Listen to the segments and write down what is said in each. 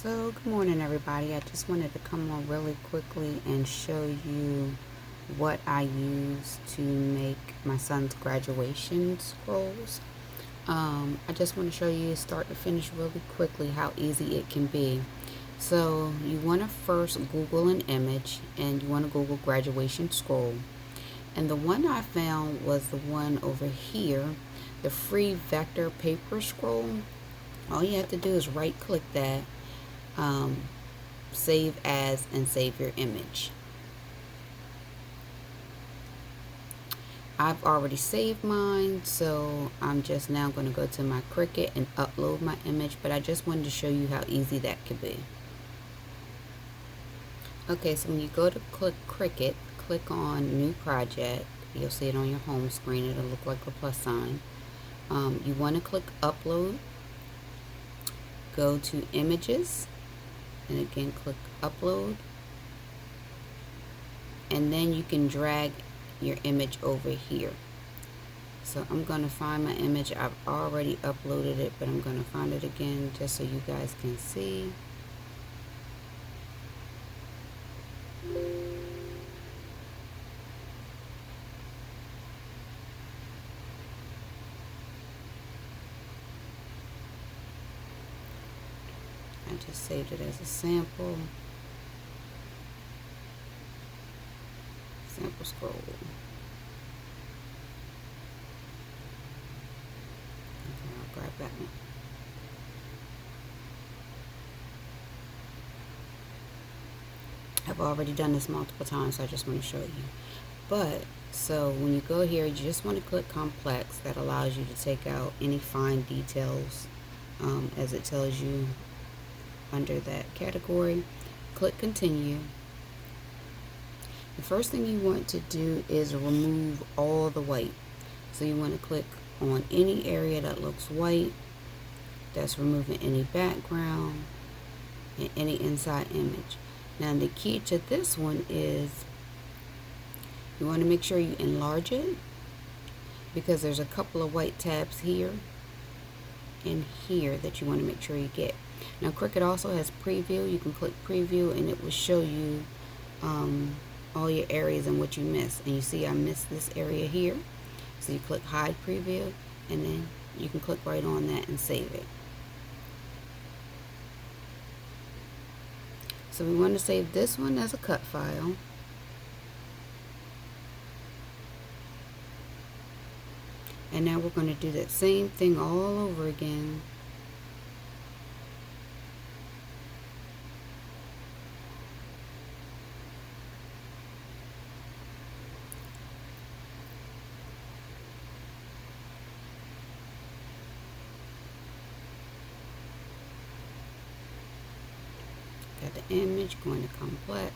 So, good morning, everybody. I just wanted to come on really quickly and show you what I use to make my son's graduation scrolls. I just want to show you start to finish really quickly how easy it can be. So, you want to first Google an image and you want to Google graduation scroll. And the one I found was the one over here, the free vector paper scroll. All you have to do is right click that, save as, and save your image. I've already saved mine, so I'm just now going to go to my Cricut and upload my image, but I just wanted to show you how easy that could be. Okay, so when you go to click Cricut, click on New Project. You'll see it on your home screen. It'll look like a plus sign. You want to click Upload. Go to Images, and again click Upload. And then you can drag your image over here. So I'm going to find my image. I've already uploaded it, but I'm going to find it again just so you guys can see. I just saved it as a sample scroll. Okay, I'll grab that one. I've already done this multiple times, so I just want to show you. But so when you go here, you just want to click complex. That allows you to take out any fine details, as it tells you under that category. Click continue. The first thing you want to do is remove all the white. So you want to click on any area that looks white. That's removing any background and any inside image. Now the key to this one is you want to make sure you enlarge it, because there's a couple of white tabs here and here that you want to make sure you get. Now Cricut also has preview. You can click preview and it will show you all your areas and what you missed. And you see I missed this area here. So you click hide preview and then you can click right on that and save it. So we want to save this one as a cut file. And now we're going to do that same thing all over again. Got the image, going to complex.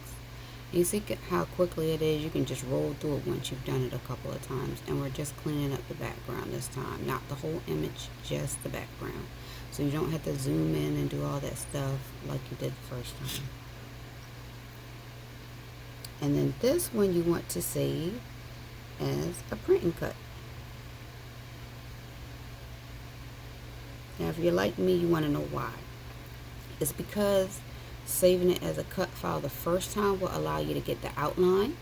You see how quickly it is. You can just roll through it once you've done it a couple of times. And we're just cleaning up the background this time. Not the whole image, just the background. So you don't have to zoom in and do all that stuff like you did the first time. And then this one you want to save as a print and cut. Now if you're like me, you want to know why. It's because saving it as a cut file the first time will allow you to get the outline.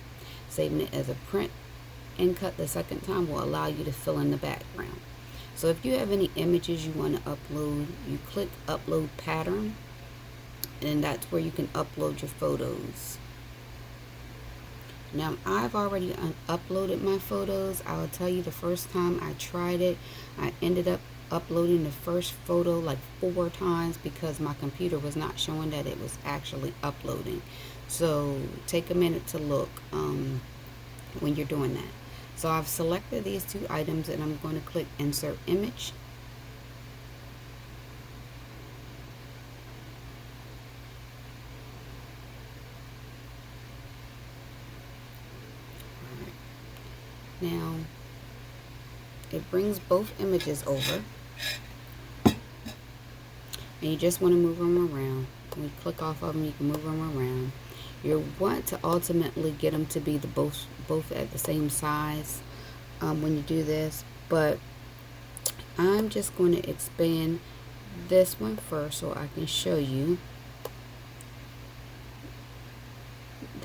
Saving it as a print and cut the second time will allow you to fill in the background. So if you have any images you want to upload, you click upload pattern, and that's where you can upload your photos. Now I've already uploaded my photos. I will tell you, the first time I tried it, I ended up uploading the first photo like 4 times because my computer was not showing that it was actually uploading. So take a minute to look when you're doing that. So I've selected these 2 items and I'm going to click insert image. All right. Now it brings both images over. And you just want to move them around. When you click off of them, you can move them around. You want to ultimately get them to be both at the same size when you do this. But I'm just going to expand this one first so I can show you.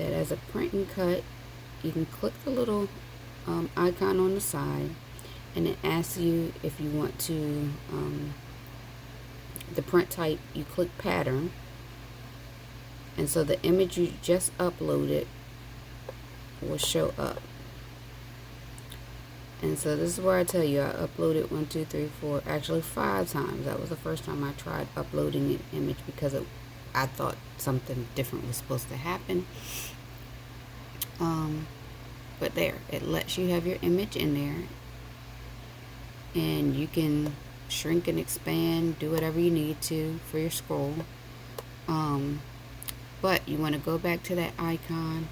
that as a print and cut, you can click the little icon on the side, and it asks you if you want to, the print type, you click pattern, and so the image you just uploaded will show up. And so this is where I tell you I uploaded 1, 2, 3, 4, actually 5 times. That was the first time I tried uploading an image because I thought something different was supposed to happen. But there, it lets you have your image in there, and you can shrink and expand, do whatever you need to for your scroll. But you want to go back to that icon,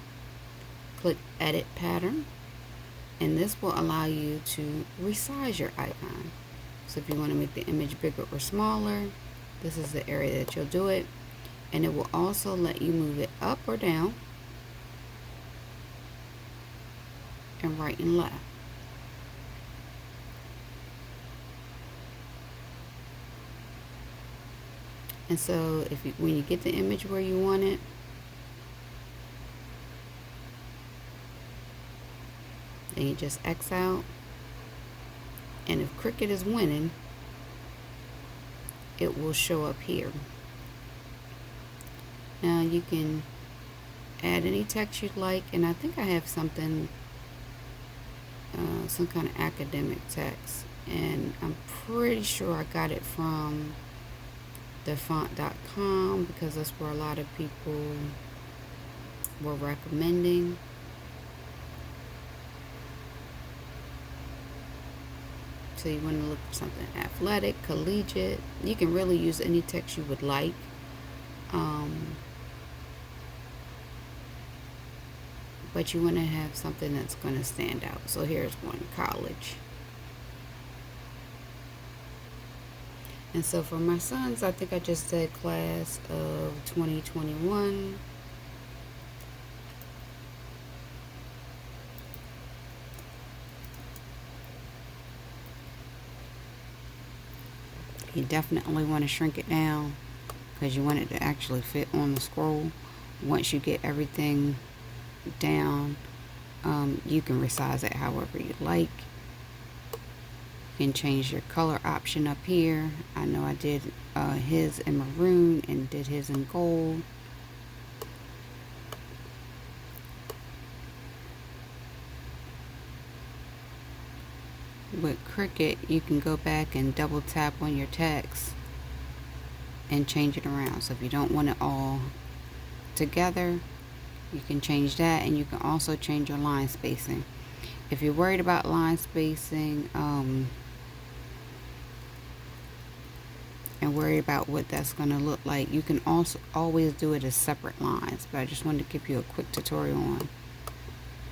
click edit pattern, and this will allow you to resize your icon. So if you want to make the image bigger or smaller, this is the area that you'll do it. And it will also let you move it up or down, and right and left. And so when you get the image where you want it, then you just X out. And if Cricut is winning, it will show up here. Now you can add any text you'd like, and I think I have something, some kind of academic text, and I'm pretty sure I got it from thefont.com because that's where a lot of people were recommending. So you want to look for something athletic, collegiate. You can really use any text you would like. But you want to have something that's going to stand out. So here's one, college. And so for my sons, I think I just said class of 2021. You definitely want to shrink it down because you want it to actually fit on the scroll. Once you get everything down, you can resize it however you like. You can change your color option up here. I know I did his in maroon and did his in gold. With Cricut, you can go back and double tap on your text and change it around. So if you don't want it all together, you can change that, and you can also change your line spacing. If you're worried about line spacing and worry about what that's going to look like, you can also always do it as separate lines, but I just wanted to give you a quick tutorial on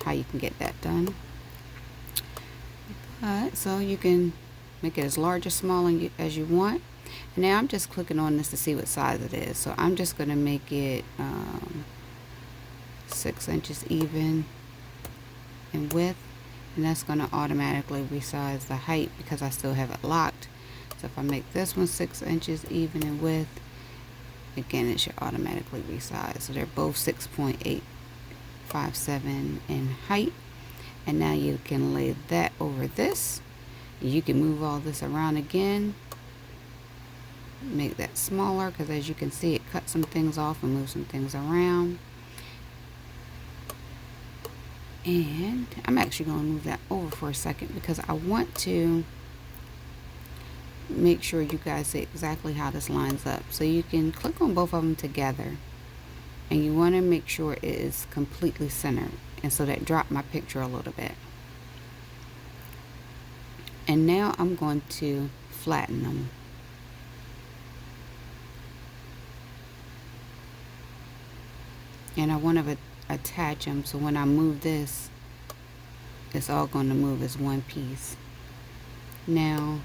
how you can get that done. Alright, so you can make it as large or small as you want. And now I'm just clicking on this to see what size it is. So I'm just going to make it 6 inches even in width, and that's going to automatically resize the height because I still have it locked. So if I make this one 6 inches even in width, again it should automatically resize. So they're both 6.857 in height. And now you can lay that over this. You can move all this around again, make that smaller, because as you can see it cuts some things off and moves some things around. And I'm actually going to move that over for a second because I want to make sure you guys see exactly how this lines up. So you can click on both of them together, and you want to make sure it is completely centered. And so that dropped my picture a little bit. And now I'm going to flatten them. And I want to attach them, so when I move this, it's all going to move as one piece. Now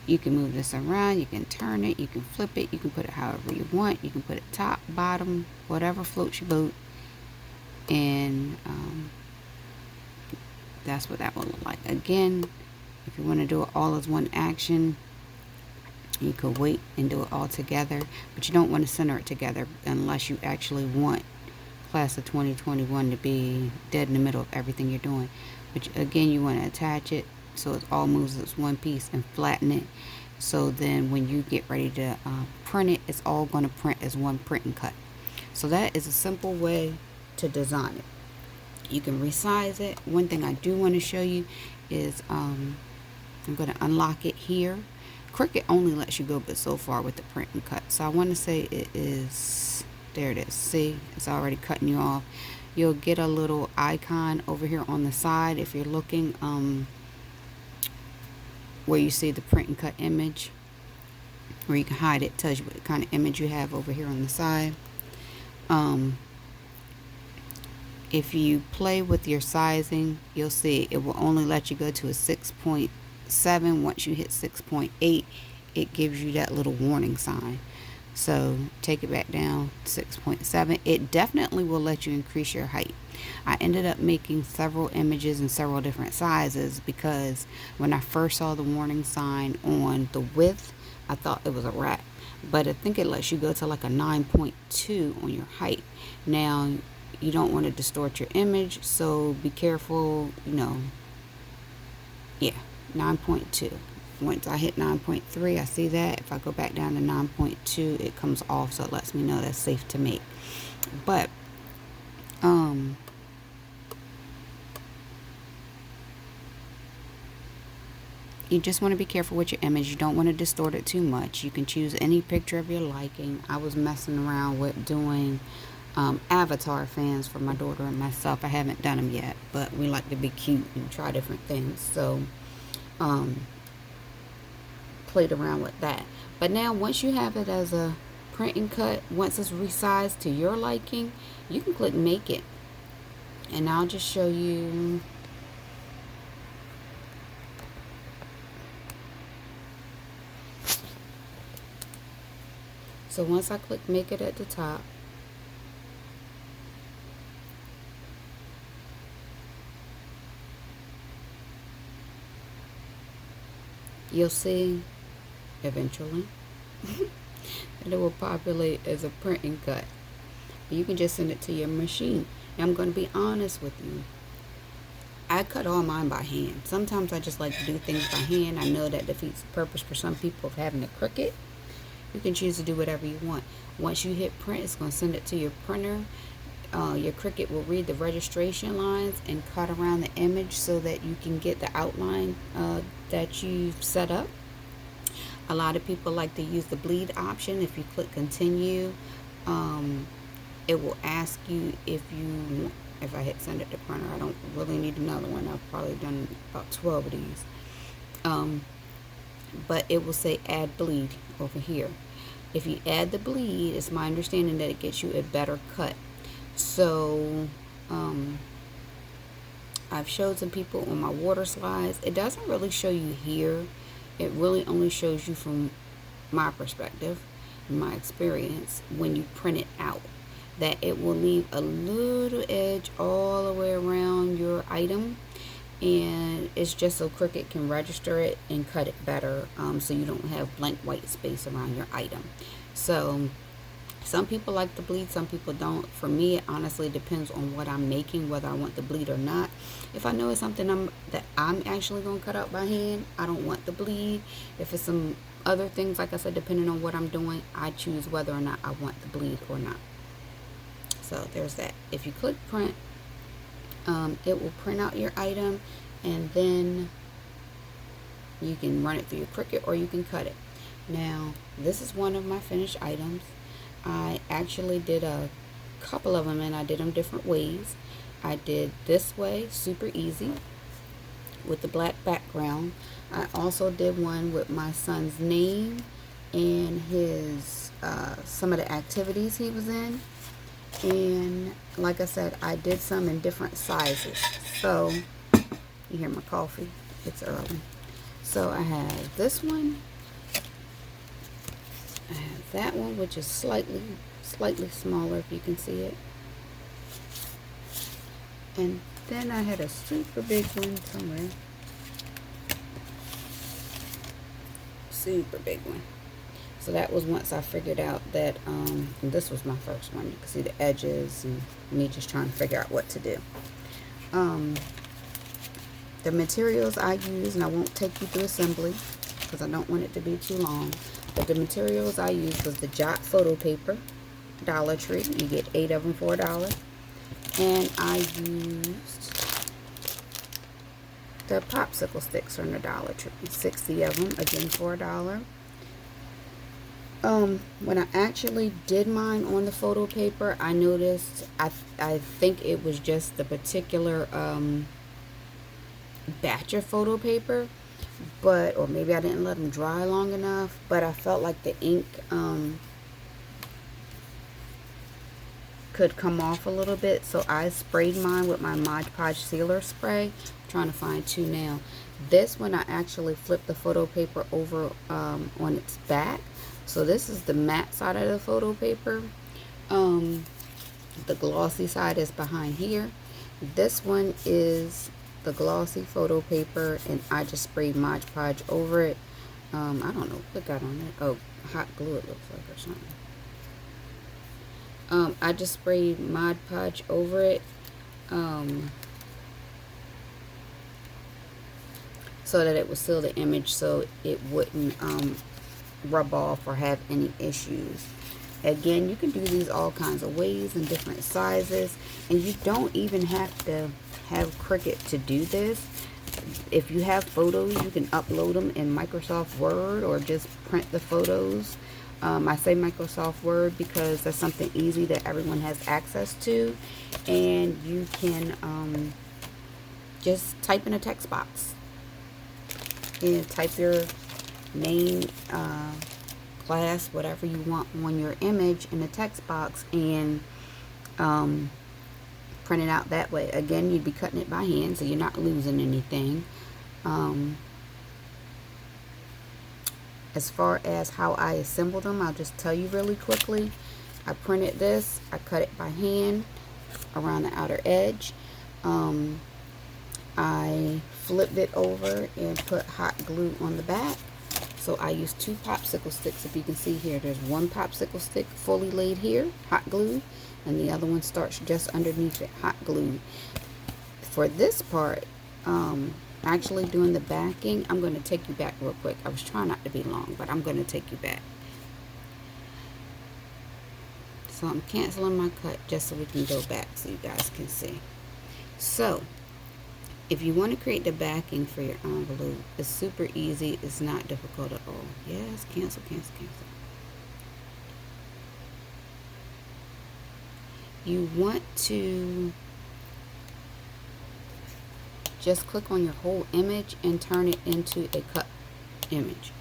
you can move this around, you can turn it, you can flip it, you can put it however you want. You can put it top, bottom, whatever floats your boat. And that's what that will look like. Again, if you want to do it all as one action, you could wait and do it all together, but you don't want to center it together unless you actually want class of 2021 to be dead in the middle of everything you're doing. But again, you want to attach it so it all moves as one piece and flatten it. So then when you get ready to print it, it's all going to print as one print and cut. So that is a simple way to design it. You can resize it. One thing I do want to show you is I'm going to unlock it here. Cricut only lets you go but so far with the print and cut. So I want to say it is, there it is. See, it's already cutting you off. You'll get a little icon over here on the side if you're looking where you see the print and cut image, where you can hide it. Tells you what kind of image you have over here on the side. If you play with your sizing, you'll see it will only let you go to a 6.7. Once you hit 6.8, it gives you that little warning sign. So take it back down to 6.7. It definitely will let you increase your height. I ended up making several images in several different sizes because when I first saw the warning sign on the width, I thought it was a wrap. But I think it lets you go to like a 9.2 on your height. Now, you don't want to distort your image, so be careful, yeah, 9.2. Once I hit 9.3, I see that. If I go back down to 9.2, it comes off, so it lets me know that's safe to make. But, you just want to be careful with your image. You don't want to distort it too much. You can choose any picture of your liking. I was messing around with doing avatar fans for my daughter and myself. I haven't done them yet, but we like to be cute and try different things. So, played around with that. But now, once you have it as a print and cut, once it's resized to your liking, you can click make it. And I'll just show you. So once I click make it at the top, you'll see eventually that it will populate as a print and cut. You can just send it to your machine. Now I'm going to be honest with you. I cut all mine by hand. Sometimes I just like to do things by hand. I know that defeats the purpose for some people of having a Cricut. You can choose to do whatever you want. Once you hit print, it's going to send it to your printer. Your Cricut will read the registration lines and cut around the image so that you can get the outline that you've set up. A lot of people like to use the bleed option. If you click continue, it will ask you if I hit send it to printer. I don't really need another one. I've probably done about 12 of these. But it will say add bleed over here. If you add the bleed, it's my understanding that it gets you a better cut. So I've showed some people on my water slides. It doesn't really show you here. It really only shows you from my perspective, my experience, when you print it out, that it will leave a little edge all the way around your item. And it's just so Cricut can register it and cut it better, so you don't have blank white space around your item. So some people like the bleed, some people don't. For me, it honestly depends on what I'm making, whether I want the bleed or not. If I know it's something that I'm actually going to cut out by hand, I don't want the bleed. If it's some other things, like I said, depending on what I'm doing, I choose whether or not I want the bleed or not. So there's that. If you click print, it will print out your item, and then you can run it through your Cricut or you can cut it. Now, this is one of my finished items. I actually did a couple of them, and I did them different ways. I did this way, super easy, with the black background. I also did one with my son's name and his some of the activities he was in. And like I said, I did some in different sizes. So you hear my coffee, it's early. So I have this one, I have that one, which is slightly smaller, if you can see it, and then I had a super big one somewhere, super big one. So that was once I figured out that, and this was my first one. You can see the edges and me just trying to figure out what to do. The materials I use, and I won't take you through assembly because I don't want it to be too long, but the materials I used was the Jot photo paper, Dollar Tree. You get 8 of them for $1. And I used the popsicle sticks from the Dollar Tree, 60 of them, again for $1. When I actually did mine on the photo paper, I noticed, I think it was just the particular batch of photo paper, but, or maybe I didn't let them dry long enough, but I felt like the ink could come off a little bit, so I sprayed mine with my Mod Podge sealer spray. I'm trying to find two now. This one I actually flipped the photo paper over on its back. So this is the matte side of the photo paper. The glossy side is behind here. This one is the glossy photo paper, and I just sprayed Mod Podge over it. I don't know what got on it. Oh, hot glue it looks like, or something. I just sprayed Mod Podge over it, so that it would seal the image, so it wouldn't rub off or have any issues. Again, you can do these all kinds of ways and different sizes, and you don't even have to have Cricut to do this. If you have photos, you can upload them in Microsoft Word or just print the photos. I say Microsoft Word because that's something easy that everyone has access to, and you can just type in a text box and type your name, class, whatever you want on your image in the text box, and print it out that way. Again, you'd be cutting it by hand, so you're not losing anything. As far as how I assembled them, I'll just tell you really quickly. I printed this, I cut it by hand around the outer edge. I flipped it over and put hot glue on the back. So I used 2 popsicle sticks. If you can see here, there's one popsicle stick fully laid here, hot glue, and the other one starts just underneath it, hot glue. For this part, actually doing the backing, I'm going to take you back real quick. I was trying not to be long, but I'm going to take you back. So I'm canceling my cut just so we can go back so you guys can see. So if you want to create the backing for your envelope, it's super easy. It's not difficult at all. Yes, cancel, cancel, cancel. You want to just click on your whole image and turn it into a cut image.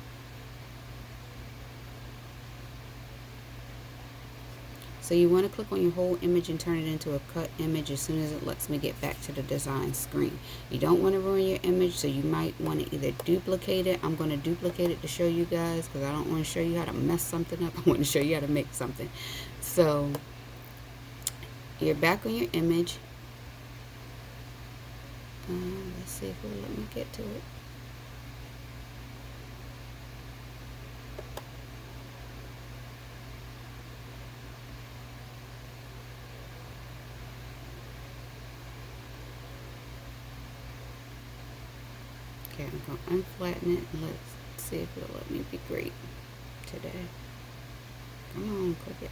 So you want to click on your whole image and turn it into a cut image as soon as it lets me get back to the design screen. You don't want to ruin your image, so you might want to either duplicate it. I'm going to duplicate it to show you guys because I don't want to show you how to mess something up. I want to show you how to make something. So you're back on your image. Let's see if it will let me get to it. Okay, I'm going to unflatten it and let's see if it'll let me be great today. Come on, click it.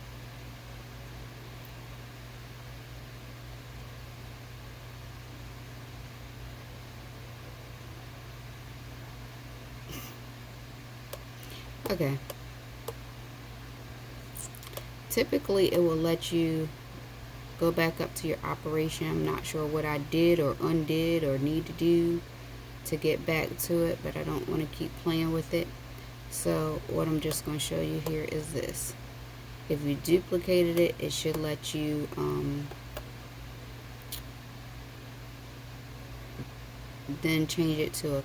Okay. Typically, it will let you go back up to your operation. I'm not sure what I did or undid or need to do to get back to it, but I don't want to keep playing with it. So what I'm just going to show you here is this. If you duplicated it, it should let you then change it to a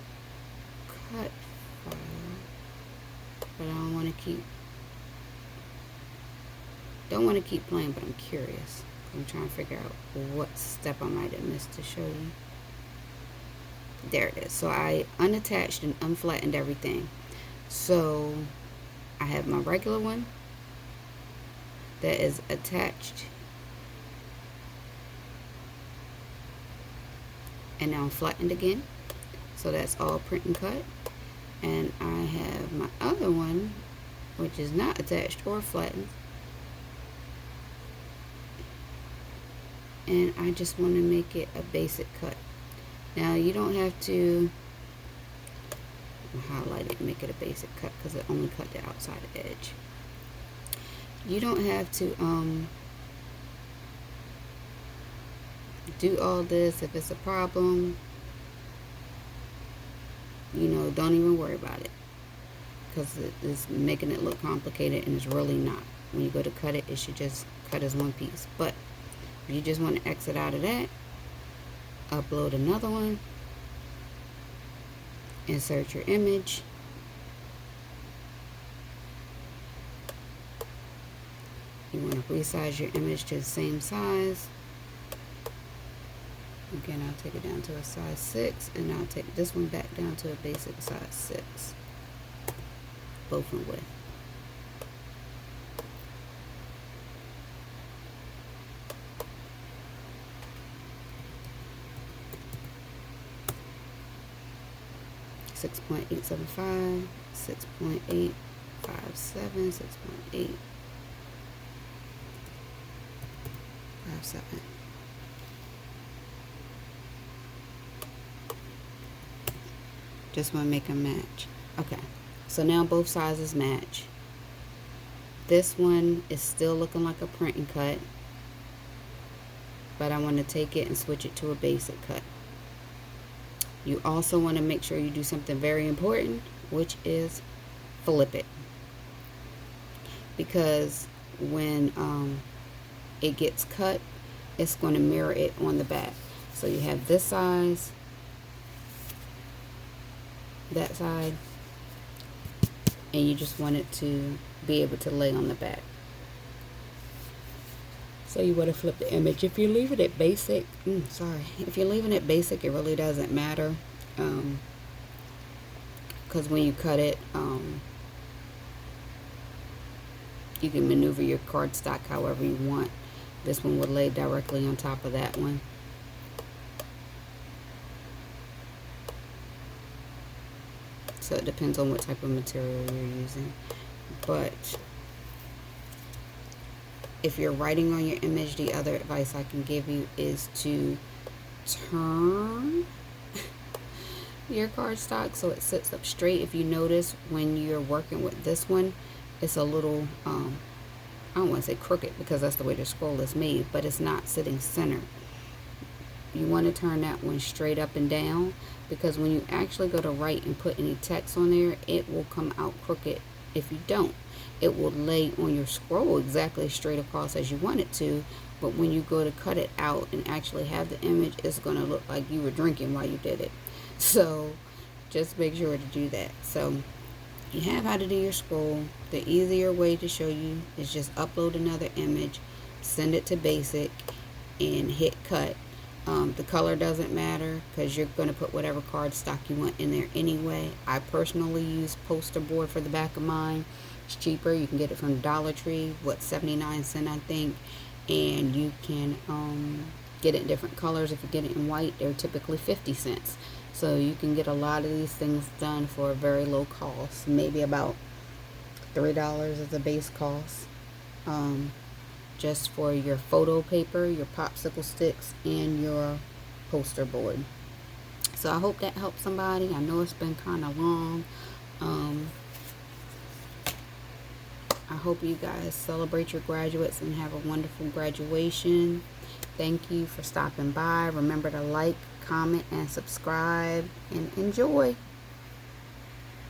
cut file. But I don't want to keep playing, but I'm curious. I'm trying to figure out what step I might have missed to show you. There it is. So I unattached and unflattened everything. So I have my regular one that is attached, and now flattened again. So that's all print and cut. And I have my other one, which is not attached or flattened. And I just want to make it a basic cut. Now you don't have to highlight it and make it a basic cut because it only cut the outside edge. You don't have to do all this. If it's a problem, you know, don't even worry about it, because it's making it look complicated and it's really not. When you go to cut it, it should just cut as one piece. But if you just want to exit out of that, upload another one, insert your image, you want to resize your image to the same size. Again, I'll take it down to a size 6, and I'll take this one back down to a basic size 6, both in width. Six 6.875, 6.857, 6.857. Just want to make them match. Okay, so now both sizes match. This one is still looking like a print and cut, but I want to take it and switch it to a basic cut. You also want to make sure you do something very important, which is flip it, because when it gets cut, it's going to mirror it on the back. So you have this size, that side, and you just want it to be able to lay on the back. So you want to flip the image. If you're leaving it basic, if you're leaving it basic, it really doesn't matter, because when you cut it, you can maneuver your cardstock however you want. This one would lay directly on top of that one. So it depends on what type of material you're using. But if you're writing on your image, the other advice I can give you is to turn your cardstock so it sits up straight. If you notice when you're working with this one, it's a little, I don't want to say crooked because that's the way the scroll is made, but it's not sitting center. You want to turn that one straight up and down, because when you actually go to write and put any text on there, it will come out crooked if you don't. It will lay on your scroll exactly straight across as you want it to, but when you go to cut it out and actually have the image, it's going to look like you were drinking while you did it. So just make sure to do that. So you have how to do your scroll. The easier way to show you is just upload another image, send it to basic, and hit cut. The color doesn't matter because you're going to put whatever cardstock you want in there anyway. I personally use poster board for the back of mine. It's cheaper. You can get it from Dollar Tree, 79 cents I think, and you can get it in different colors. If you get it in white, they're typically 50 cents. So you can get a lot of these things done for a very low cost, maybe about $3 as a base cost. Just for your photo paper, your popsicle sticks, and your poster board. So I hope that helps somebody. I know it's been kind of long. I hope you guys celebrate your graduates and have a wonderful graduation. Thank you for stopping by. Remember to like, comment, and subscribe, and enjoy.